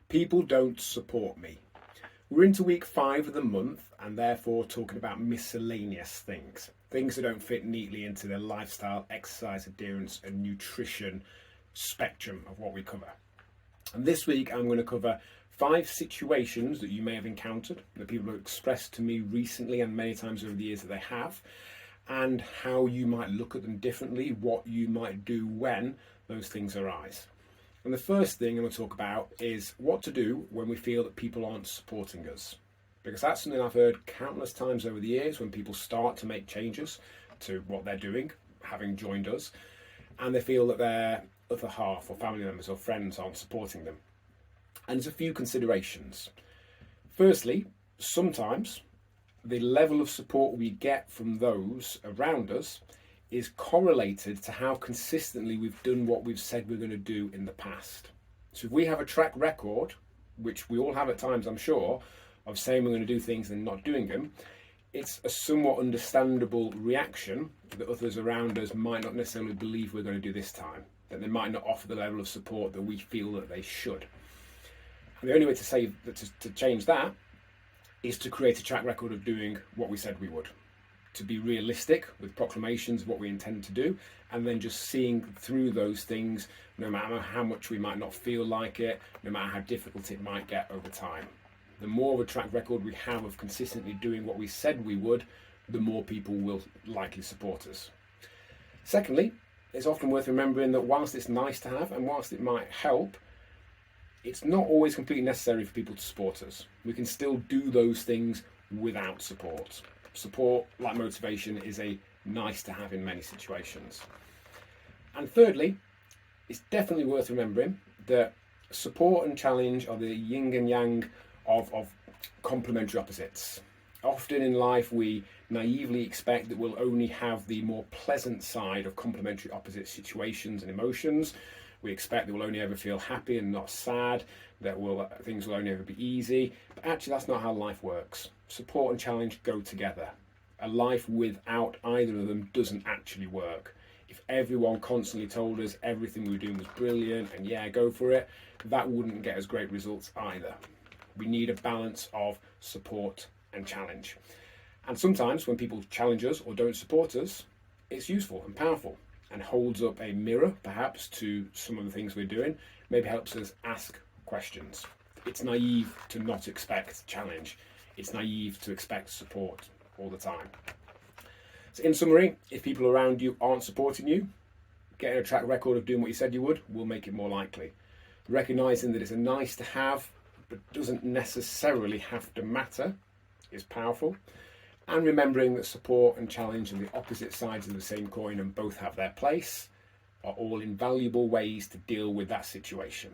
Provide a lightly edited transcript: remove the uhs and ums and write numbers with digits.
People don't support me. We're into week 5 of the month and therefore talking about miscellaneous things. Things that don't fit neatly into the lifestyle, exercise adherence and nutrition spectrum of what we cover. And this week I'm going to cover 5 situations that you may have encountered, that people have expressed to me recently and many times over the years that they have, and how you might look at them differently, what you might do when those things arise. And the first thing I'm going to talk about is what to do when we feel that people aren't supporting us. Because that's something I've heard countless times over the years when people start to make changes to what they're doing, having joined us, and they feel that their other half or family members or friends aren't supporting them. And there's a few considerations. Firstly, sometimes the level of support we get from those around us is correlated to how consistently we've done what we've said we're going to do in the past. So if we have a track record, which we all have at times, I'm sure, of saying we're going to do things and not doing them, it's a somewhat understandable reaction that others around us might not necessarily believe we're going to do this time, that they might not offer the level of support that we feel that they should. And the only way to say that to change that is to create a track record of doing what we said we would. To be realistic with proclamations of what we intend to do, and then just seeing through those things, no matter how much we might not feel like it, no matter how difficult it might get over time. The more of a track record we have of consistently doing what we said we would, the more people will likely support us. Secondly, it's often worth remembering that whilst it's nice to have and whilst it might help, it's not always completely necessary for people to support us. We can still do those things without support. Support, like motivation, is a nice to have in many situations. And thirdly, it's definitely worth remembering that support and challenge are the yin and yang of complementary opposites. Often in life we naively expect that we'll only have the more pleasant side of complementary opposite situations and emotions. We expect that we'll only ever feel happy and not sad, that things will only ever be easy. But actually that's not how life works. Support and challenge go together. A life without either of them doesn't actually work. If everyone constantly told us everything we were doing was brilliant and yeah, go for it, that wouldn't get us great results either. We need a balance of support and challenge. And sometimes when people challenge us or don't support us, it's useful and powerful and holds up a mirror perhaps to some of the things we're doing, maybe helps us ask questions. It's naive to not expect challenge. It's naive to expect support all the time. So in summary, if people around you aren't supporting you, getting a track record of doing what you said you would will make it more likely. Recognizing that it's a nice to have but doesn't necessarily have to matter is powerful. And remembering that support and challenge are the opposite sides of the same coin and both have their place are all invaluable ways to deal with that situation.